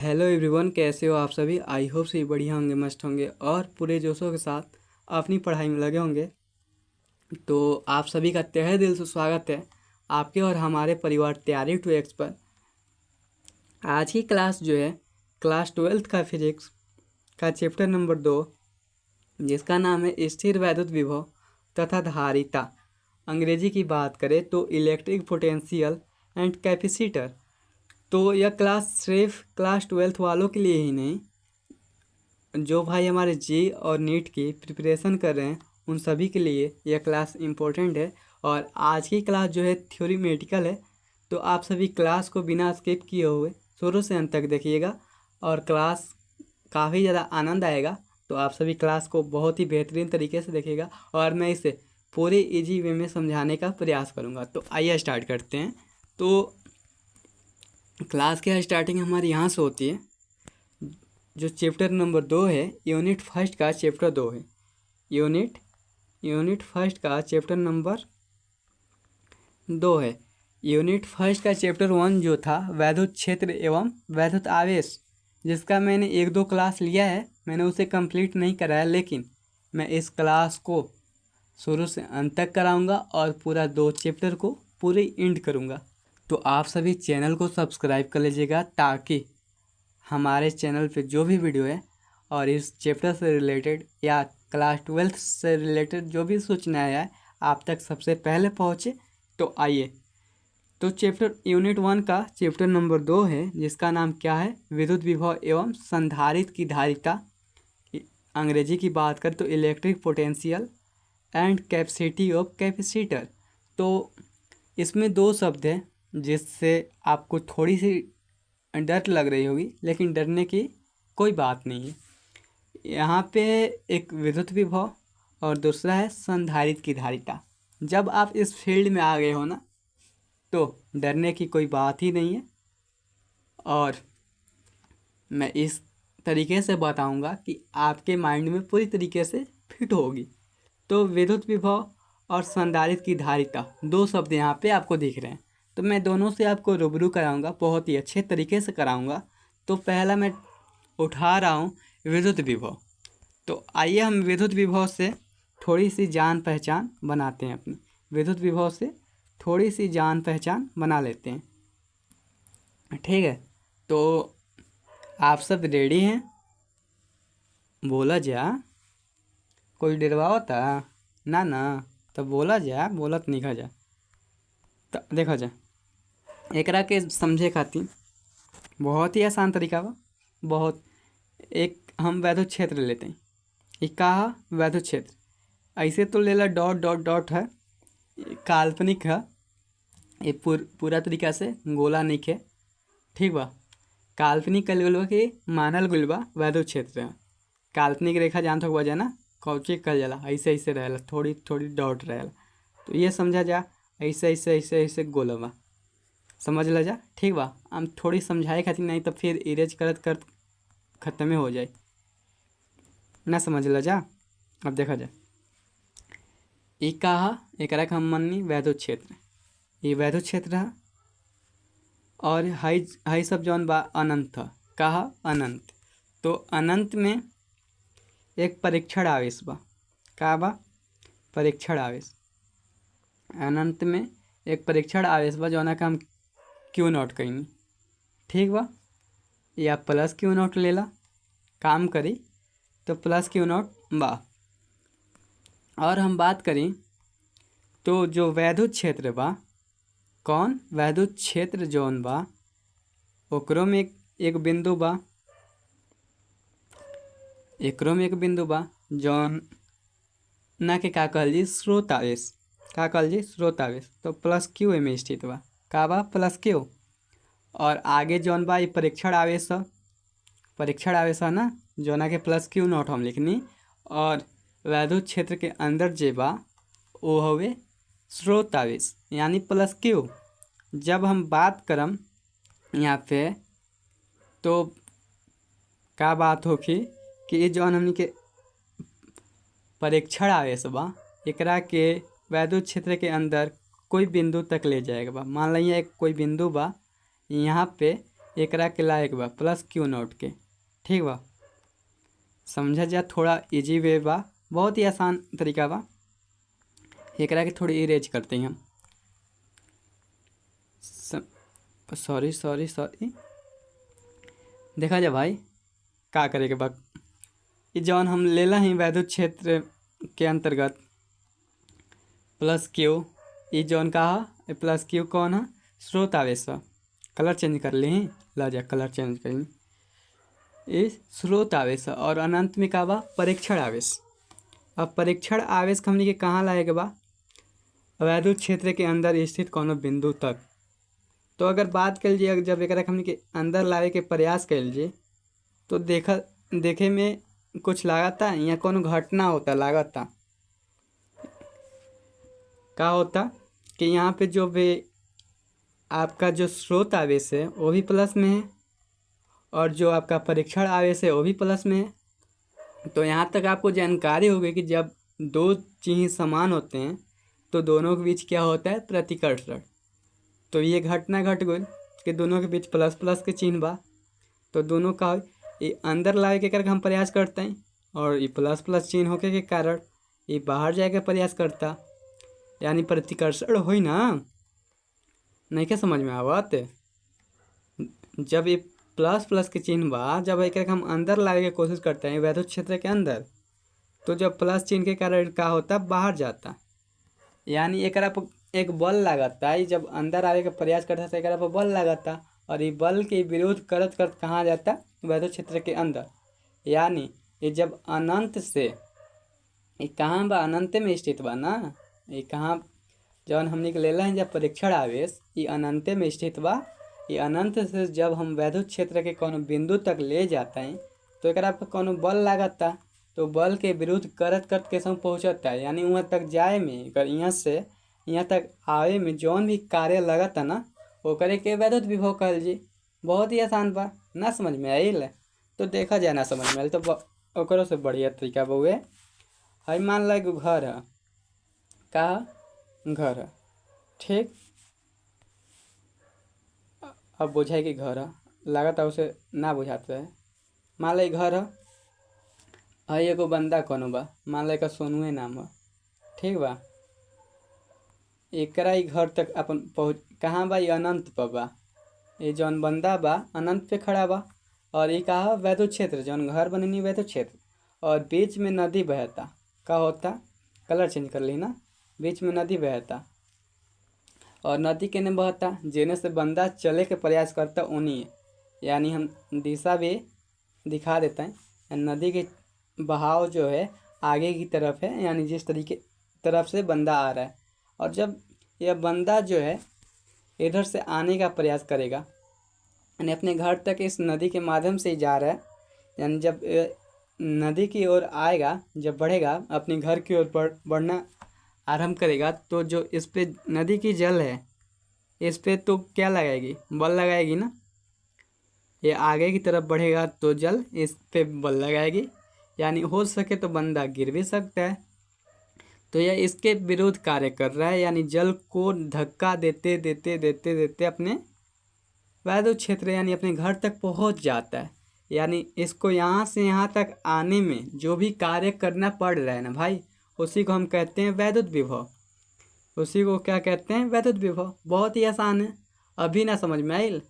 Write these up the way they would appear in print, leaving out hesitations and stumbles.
Hello everyone, कैसे हो आप सभी। आई होप से बढ़िया होंगे, मस्त होंगे और पूरे जोशों के साथ अपनी पढ़ाई में लगे होंगे। तो आप सभी का तहे दिल से स्वागत है आपके और हमारे परिवार तैयारी टू एक्स पर। आज की क्लास जो है क्लास 12th का फिजिक्स का चैप्टर नंबर 2, जिसका नाम है स्थिर वैद्युत विभव तथा धारिता। अंग्रेजी की बात करें तो इलेक्ट्रिक पोटेंशियल एंड कैपेसिटर। तो यह क्लास सिर्फ क्लास 12th वालों के लिए ही नहीं, जो भाई हमारे जी और नीट की प्रिपरेशन कर रहे हैं उन सभी के लिए यह क्लास इम्पोर्टेंट है। और आज की क्लास जो है थ्योरी मेडिकल है, तो आप सभी क्लास को बिना स्किप किए हुए शुरू से अंत तक देखिएगा और क्लास काफ़ी ज़्यादा आनंद आएगा। तो आप सभी क्लास को बहुत ही बेहतरीन तरीके से देखिएगा और मैं इसे पूरे इजी वे में समझाने का प्रयास करूँगा। तो आइए स्टार्ट करते हैं। तो क्लास की स्टार्टिंग हमारी यहाँ से होती है। जो चैप्टर नंबर 2 है, यूनिट फर्स्ट का चैप्टर 2 है। यूनिट फर्स्ट का चैप्टर नंबर 2 है। यूनिट फर्स्ट का चैप्टर 1 जो था वैद्युत क्षेत्र एवं वैद्युत आवेश, जिसका मैंने 1-2 क्लास लिया है, मैंने उसे कंप्लीट नहीं कराया, लेकिन मैं इस क्लास को शुरू से अंत तक कराऊंगा और पूरा 2 चैप्टर को पूरे एंड करूंगा। तो आप सभी चैनल को सब्सक्राइब कर लीजिएगा ताकि हमारे चैनल पे जो भी वीडियो है और इस चैप्टर से रिलेटेड या क्लास 12th से रिलेटेड जो भी सूचनाएं है आप तक सबसे पहले पहुँचे। तो आइए, तो चैप्टर यूनिट 1 का चैप्टर नंबर 2 है, जिसका नाम क्या है, विद्युत विभव एवं संधारित्र की धारिता। अंग्रेजी की बात करें तो electric potential and capacity of capacitor. तो इसमें 2 शब्द हैं जिससे आपको थोड़ी सी डर लग रही होगी, लेकिन डरने की कोई बात नहीं है। यहाँ पे एक विद्युत विभव और दूसरा है संधारित्र की धारिता। जब आप इस फील्ड में आ गए हो ना, तो डरने की कोई बात ही नहीं है और मैं इस तरीके से बताऊंगा कि आपके माइंड में पूरी तरीके से फिट होगी। तो विद्युत विभव और संधारित्र की धारिता 2 शब्द यहाँ पे आपको दिख रहे हैं, तो मैं दोनों से आपको रूबरू कराऊंगा, बहुत ही अच्छे तरीके से कराऊंगा। तो पहला मैं उठा रहा हूँ विद्युत विभव। तो आइए हम विद्युत विभव से थोड़ी सी जान पहचान बनाते हैं, अपनी विद्युत विभव से थोड़ी सी जान पहचान बना लेते हैं, ठीक है। तो आप सब रेडी हैं? बोला जा, कोई डरवाओ था ना ना, तो बोला जा, बोलत नहीं खा जा। तो देखा जा, एकरा के समझे खातिर बहुत ही आसान तरीका बा। बहुत एक हम वैद्युत क्षेत्र लेते हैं। ये कहा वैद्युत क्षेत्र, ऐसे तो लेला डॉट डॉट डॉट है, काल्पनिक है, ये पूरा तरीका से गोला नहीं है, ठीक बा। काल्पनिक कल गल बा कि मानल गल बा वैद्युत क्षेत्र है। काल्पनिक रेखा जान तो वजह ना कौची कल जाला, ऐसे ऐसे रहेला, थोड़ी थोड़ी डॉट रहेला। तो ये समझा जा, ऐसे ऐसे ऐसे ऐसे गोला बा, समझ ला जा, ठीक बा। हम थोड़ी समझाए खातिर, नहीं तो फिर इरेज करत करत खत्म हो जाए ना, समझ ला जा। अब देखा जा, ये कहा एकरा के हम मन्नी वैद्युत क्षेत्र, ये वैद्युत क्षेत्र है। और हाई सब जौन बा अनंत था, कहा अनंत। तो अनंत में एक परीक्षण आवेश बा, का बा परीक्षण आवेश। अनंत में एक परीक्षण आवेश बा जौना का हम क्यू नॉट कहीं, ठीक बा, या प्लस क्यू नॉट लेला काम करी तो प्लस क्यू नॉट बा। और हम बात करें तो जो वैद्युत क्षेत्र बा, कौन वैद्युत क्षेत्र जौन बा, ओकरो में एक बिंदु बा, एकरो में एक बिंदु बा जौन ना के का कहल जी स्रोत आवेश, का कहल जी स्रोत आवेश। तो प्लस क्यू में स्थित बा, का बा प्लस क्यू। और आगे जौन बा ये परीक्षण आवेश है, परीक्षण आवेश है ना, जौना के प्लस क्यू नॉट हम लिखनी। और वैद्युत क्षेत्र के अंदर जे बा वो हवे स्रोत आवेश, यानी प्लस क्यू। जब हम बात करम यहाँ पे, तो का बात होगी कि ये जौन हमनी के परीक्षण आवेश बा, एकरा के वैद्युत क्षेत्र के अंदर कोई बिंदु तक ले जाएगा बा। मान लिया एक कोई बिंदु बा, यहाँ पे एकरा के लायक बा प्लस क्यू नॉट के। ठीक बा, समझा जा, थोड़ा इजी वे बा, बहुत ही आसान तरीका बा। एकरा के थोड़ी इरेज करते हैं हम। सॉरी सॉरी सॉरी, देखा जा भाई का करे के बा। ये जौन हम लेला ही वैद्युत क्षेत्र के अंतर्गत प्लस क्यू, ये जौन का है प्लस क्यू कौन है, स्रोत आवेश है। कलर चेंज कर ली, ला जा कलर चेंज कर ली, ये स्रोत आवेश है। और अनंत में का बा, परीक्षण आवेश। अब परीक्षण आवेश हमने के कहाँ लाए के बा, वैद्युत क्षेत्र के अंदर स्थित कोनो बिंदु तक। तो अगर बात कर लीजिए, जब एक हमने के अंदर लाए के प्रयास कर लीजिए तो देखे में कुछ लागता या कोनो घटना होता, लागता का होता कि यहाँ पे जो भी आपका जो स्रोत आवेश है वो भी प्लस में है, और जो आपका परीक्षण आवेश है वो भी प्लस में है। तो यहाँ तक आपको जानकारी होगी कि जब दो चीज़ समान होते हैं तो दोनों के बीच क्या होता है, प्रतिकर्षण। तो ये घटना घट गई कि दोनों के बीच प्लस प्लस के चिन्ह बा। तो दोनों का ये अंदर लाए के करके हम प्रयास करते हैं, और ये प्लस प्लस चिन्ह होके के कारण ये बाहर जाए के प्रयास करता, यानी प्रतिकर्षण हुई ना। नहीं क्या समझ में आवत, जब ये प्लस प्लस के चिन्ह बा, जब एक हम अंदर लाए के कोशिश करते हैं वैद्युत क्षेत्र के अंदर, तो जब प्लस चिन्ह के कारण का होता, बाहर जाता, यानी एक एक बल लागता है। जब अंदर आने का प्रयास करता है तो एक पर बल लागता, और ये बल के विरोध करत करत कहाँ जाता, वैद्युत क्षेत्र के अंदर। यानी ये जब अनंत से, ये कहाँ बा, अनंत में स्थित बा ना। ये कहाँ, जौन हमने के लेला है जब परीक्षण आवेश, ये अनंत में स्थित बा। ये अनंत से जब हम वैद्युत क्षेत्र के कोनो बिंदु तक ले जाते हैं तो एक पर कोनो बल लागता, तो बल के विरुद्ध करत करत कैसे पहुँचता है, यानी वहाँ तक जाए में, अगर यहाँ से यहाँ तक आवे में जौन भी कार्य लगता ना, वो करे के वैद्युत विभव कहल जी। बहुत ही आसान बा, ना समझ में आइल तो देखा जाए, ना समझ में आइल तो ओकरो से बढ़िया तरीका बउए है। मान ला एगो घर है, का घर है, ठीक। अब बुझाए कि घर है, लागत है उसे ना बुझाते है। मान ला घर है, एगो बंदा कोनो बा, मान ला सोनुए नाम है, ठीक बा। एकरा ही घर तक अपन पहुँच कहाँ बा, ये अनंत पर बा। ये जौन बंदा बा अनंत पे खड़ा बा, और ये कहा वैद्युत क्षेत्र, जौन घर बननी वैद्युत क्षेत्र, और बीच में नदी बहता, का होता, कलर चेंज कर ली ना, बीच में नदी बहता, और नदी केने बहता, जेने से बंदा चले के प्रयास करता उन्हीं, यानी हम दिशा भी दिखा देते हैं। नदी के बहाव जो है आगे की तरफ है, यानी जिस तरीके तरफ से बंदा आ रहा है। और जब यह बंदा जो है इधर से आने का प्रयास करेगा, यानी अपने घर तक इस नदी के माध्यम से ही जा रहा है, यानी जब नदी की ओर आएगा, जब बढ़ेगा अपने घर की ओर बढ़ना आरंभ करेगा, तो जो इस पे नदी की जल है, इस पे तो क्या लगाएगी, बल लगाएगी ना। ये आगे की तरफ बढ़ेगा तो जल इस पे बल लगाएगी, यानी हो सके तो बंदा गिर भी सकता है। तो यह इसके विरुद्ध कार्य कर रहा है, यानी जल को धक्का देते देते देते देते अपने वैद्युत क्षेत्र यानी अपने घर तक पहुंच जाता है। यानी इसको यहाँ से यहाँ तक आने में जो भी कार्य करना पड़ रहा है ना भाई, उसी को हम कहते हैं वैद्युत विभव। उसी को क्या कहते हैं, वैद्युत विभव। बहुत ही आसान है, अभी ना समझ में आइल।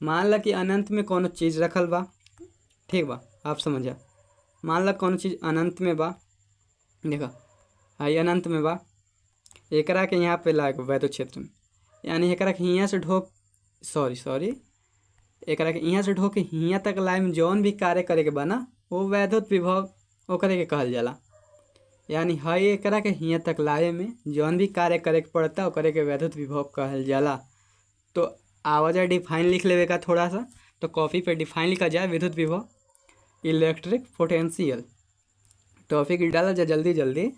मान ला कि अनंत में कोनो चीज़ रखल बा, ठीक बा, आप समझा। मान ला कोनो चीज़ अनंत में बा, देखा आई अनंत में बा, एकरा के यहाँ पे लाग वैद्युत क्षेत्र में, यानी एकरा के यहाँ से ढोक एकरा के यहाँ से ढोक के यहाँ तक लाए में जौन भी कार्य करे के बा ना, वो वैद्युत विभव ओकरे के कहल जाला। यानी हई एकरा के यहाँ तक लाए में जौन भी कार्य करे के पड़ता ओकरे के वैद्युत विभव कहल जाला। तो आवाज़ डिफाइन लिख लेवे का थोड़ा सा, तो कॉपी पे डिफाइन लिखा जाए, विद्युत विभव इलेक्ट्रिक पोटेंशियल। टॉपिक डाला जा जल्दी जल्दी।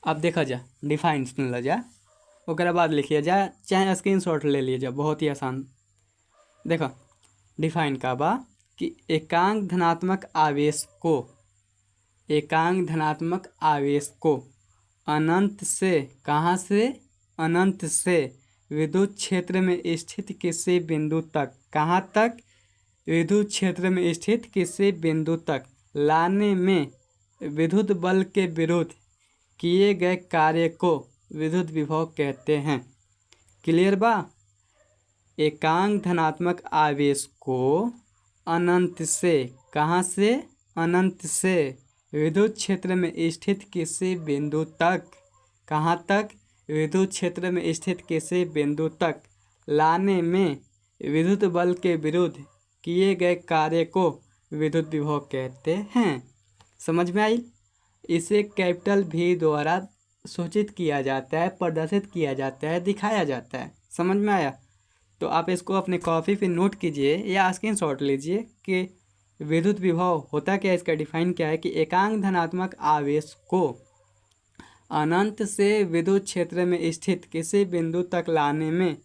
अब देखा जा डिफाइन सुन ला जा, ओकरा बाद लिखिए जा, चाहे स्क्रीनशॉट ले लिए जा, बहुत ही आसान। देखो डिफाइन का बा कि एकांक धनात्मक आवेश को अनंत से, कहाँ से, अनंत से विद्युत क्षेत्र में स्थित किसी बिंदु तक कहाँ तक विद्युत क्षेत्र में स्थित किसी बिंदु तक लाने में विद्युत बल के विरुद्ध किए गए कार्य को विद्युत विभव कहते हैं। क्लियर बा? एकांक धनात्मक आवेश को अनंत से, कहाँ से? अनंत से विद्युत क्षेत्र में स्थित किसी बिंदु तक, कहाँ तक? विद्युत क्षेत्र में स्थित किसी बिंदु तक लाने में विद्युत बल के विरुद्ध किए गए कार्य को विद्युत विभव कहते हैं। समझ में आई? इसे कैपिटल भी द्वारा सूचित किया जाता है, प्रदर्शित किया जाता है, दिखाया जाता है। समझ में आया? तो आप इसको अपने कॉपी पे नोट कीजिए या स्क्रीनशॉट लीजिए कि विद्युत विभव होता क्या है, इसका डिफाइन क्या है कि एकांक धनात्मक आवेश को अनंत से विद्युत क्षेत्र में स्थित किसी बिंदु तक लाने में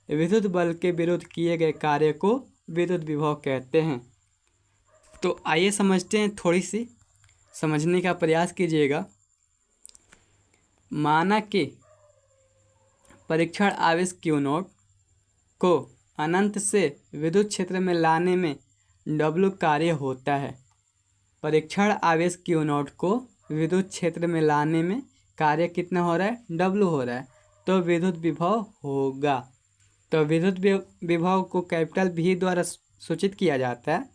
विद्युत बल के विरुद्ध किए गए कार्य को विद्युत विभव कहते हैं। तो आइए समझते हैं, थोड़ी सी समझने का प्रयास कीजिएगा। माना कि परीक्षण आवेश Q0 को अनंत से विद्युत क्षेत्र में लाने में W कार्य होता है। परीक्षण आवेश Q0 को विद्युत क्षेत्र में लाने में कार्य कितना हो रहा है? W हो रहा है, तो विद्युत विभव होगा। तो विद्युत विभव को कैपिटल V द्वारा सूचित किया जाता है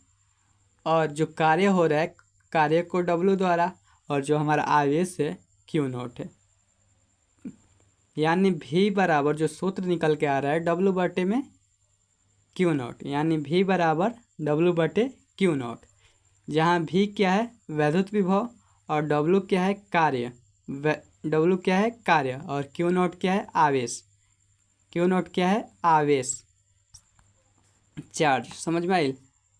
और जो कार्य हो रहा है कार्य को W द्वारा, और जो हमारा आवेश है Q0 है। यानी V बराबर जो सूत्र निकल के आ रहा है W बटे में Q0, यानी V बराबर W बटे Q0, जहाँ V क्या है? वैद्युत विभव, और W क्या है? कार्य। W क्या है? कार्य, और Q0 क्या है? आवेश। Q0 क्या है? आवेश, चार्ज। समझ में आई?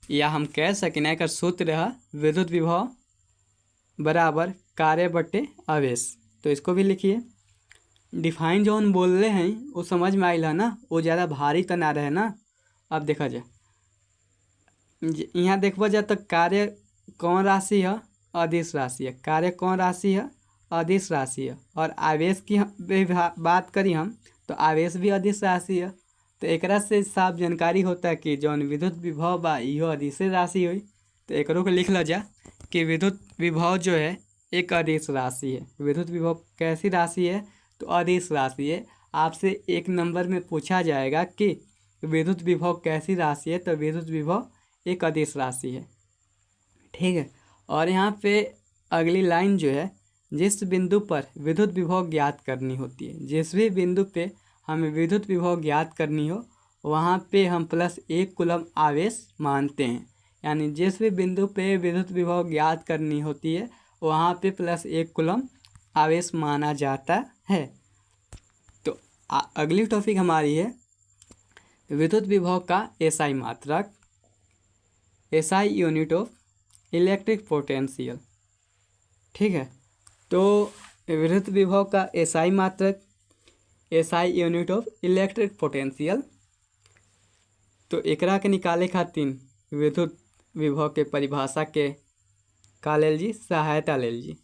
या हम कह सकें एकर सूत्र है विद्युत विभव बराबर कार्य बटे आवेश। तो इसको भी लिखिए। डिफाइन जो हम बोल रहे हैं वो समझ में आइल है ना, वो ज़्यादा भारी तो ना रहे ना। अब देखा जाए, यहाँ देखा जाए तो कार्य कौन राशि है? अदिश राशि है। कार्य कौन राशि है? अदिश राशि है। और आवेश की बात करी हम तो आवेश भी अदिश राशि है। तो एकरा से साफ जानकारी होता है कि जौन विद्युत विभव बा इहो अदिश राशि हुई। तो एकरो को लिख लो जा कि विद्युत विभव जो है एक अदिश राशि है। विद्युत विभव कैसी राशि है? तो अदिश राशि है। आपसे एक नंबर में पूछा जाएगा कि विद्युत विभव कैसी राशि है, तो विद्युत विभव एक अदिश राशि है। ठीक है। और यहाँ पे अगली लाइन जो है, जिस बिंदु पर विद्युत विभव ज्ञात करनी होती है, जिस भी बिंदु पे हमें विद्युत विभव ज्ञात करनी हो वहाँ पे हम +1 कूलम आवेश मानते हैं। यानी जिस भी बिंदु पे विद्युत विभव ज्ञात करनी होती है वहाँ पे +1 कूलम आवेश माना जाता है। तो अगली टॉपिक हमारी है विद्युत विभव का SI मात्रक, SI unit of electric potential. ठीक है। तो विद्युत विभव का SI मात्रक, SI unit of electric potential. तो एकरा के निकाले खातिर विद्युत विभव के परिभाषा के का लेल जी? सहायता लेल जी।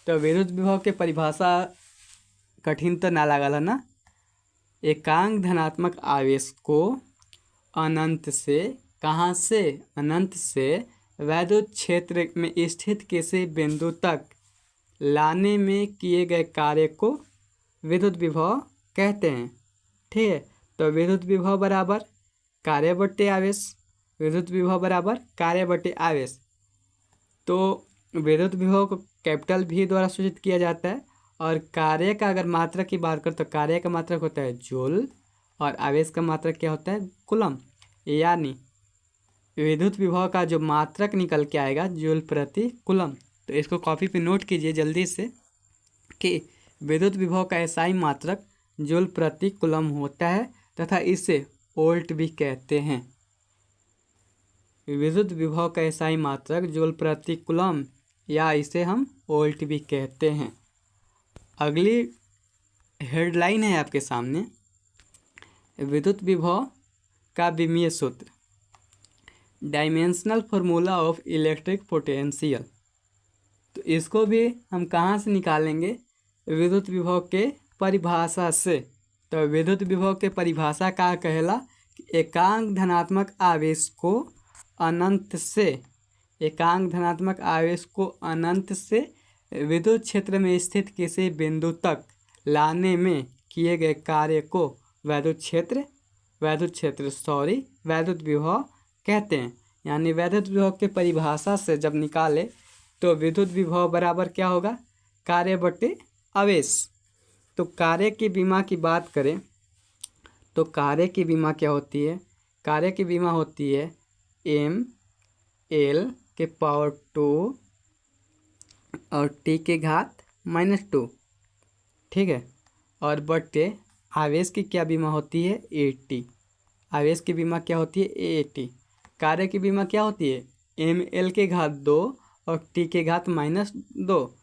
तो विद्युत विभव के परिभाषा कठिन तो ना लागल है ना। एकांक धनात्मक आवेश को अनंत से, कहाँ से? अनंत से वैद्युत क्षेत्र में स्थित किसी बिंदु तक लाने में किए गए कार्य को विद्युत विभव कहते हैं। ठीक है। तो विद्युत विभव बराबर कार्य बटे आवेश, विद्युत विभव बराबर कार्य बटे आवेश। तो विद्युत विभव को कैपिटल V द्वारा सूचित किया जाता है। और कार्य का अगर मात्रक की बात करें तो कार्य का मात्रक होता है जूल, और आवेश का मात्रक क्या होता है? कूलम। यानी विद्युत विभव का जो मात्रक निकल के आएगा जूल प्रति कूलम। तो इसको कॉपी पे नोट कीजिए जल्दी से कि विद्युत विभव का SI मात्रक जूल प्रति कूलम होता है तथा इसे वोल्ट भी कहते हैं। विद्युत विभव का SI मात्रक जूल प्रति कूलम, या इसे हम वोल्ट भी कहते हैं। अगली हेडलाइन है आपके सामने, विद्युत विभव का विमीय सूत्र, dimensional formula of electric potential. तो इसको भी हम कहाँ से निकालेंगे? विद्युत विभव के परिभाषा से। तो विद्युत विभव के परिभाषा का कहेला कि एकांक धनात्मक आवेश को अनंत से विद्युत क्षेत्र में स्थित किसी बिंदु तक लाने में किए गए कार्य को वैद्युत विभव कहते हैं। यानी वैद्युत विभव के परिभाषा से जब निकाले तो विद्युत विभव बराबर क्या होगा, कार्य बटे आवेश। तो कार्य की विमा की बात करें तो कार्य की विमा क्या होती है, कार्य की विमा होती है ml के पावर 2 और t के घात -2, ठीक है। और बटे आवेश की क्या विमा होती है, AT। आवेश की विमा क्या होती है, AT। कार्य की विमा क्या होती है, ml के घात 2 और t के घात -2।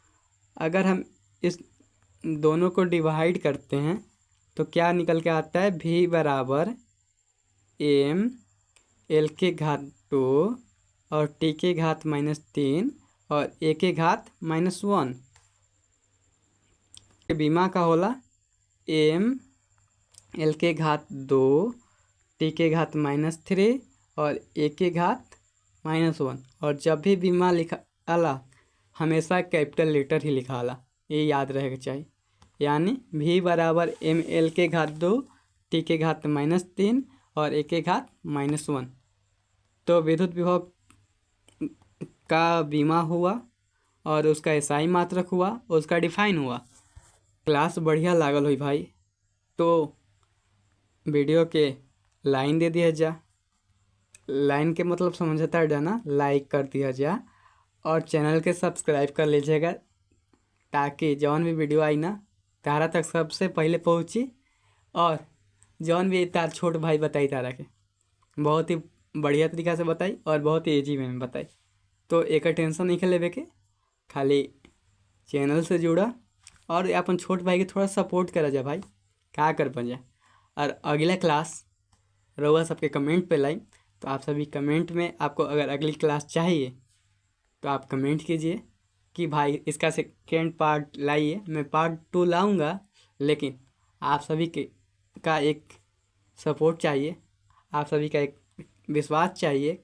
अगर हम इस दोनों को डिवाइड करते हैं तो क्या निकल के आता है, v बराबर ml के घात 2 और t के घात -3 और a के घात -1। बीमा का होला ml के घात 2 t के घात -3 और a के घात -1। और जब भी बीमा लिखाला हमेशा कैपिटल लेटर ही लिखाला, ये याद रहेगा चाहिए। यानी v बराबर ml के घात 2 t के घात -3 और a के घात -1। तो विद्युत विभव का बीमा हुआ और उसका SI मात्रक हुआ, उसका डिफाइन हुआ। क्लास बढ़िया लागल हुई भाई तो वीडियो के लाइन दे दिया जा, लाइन के मतलब समझता है ना, लाइक कर दिया जा और चैनल के सब्सक्राइब कर लीजिएगा ताकि जौन भी वीडियो आई ना तारा तक सबसे पहले पहुँची। और जौन भी तार छोट भाई बताई तारा के बहुत ही बढ़िया तरीका से बताई और बहुत ही ईजी में बताई। तो एक टेंशन नहीं लेवे के, खाली चैनल से जुड़ा और अपन छोट भाई के थोड़ा सपोर्ट करा जा भाई, क्या कर बन जाए। और अगला क्लास रहुआ सबके कमेंट पे लाई, तो आप सभी कमेंट में आपको अगर अगली क्लास चाहिए तो आप कमेंट कीजिए कि भाई इसका सेकेंड पार्ट लाइए। मैं पार्ट 2 लाऊंगा, लेकिन आप सभी का एक सपोर्ट चाहिए, आप सभी का एक विश्वास चाहिए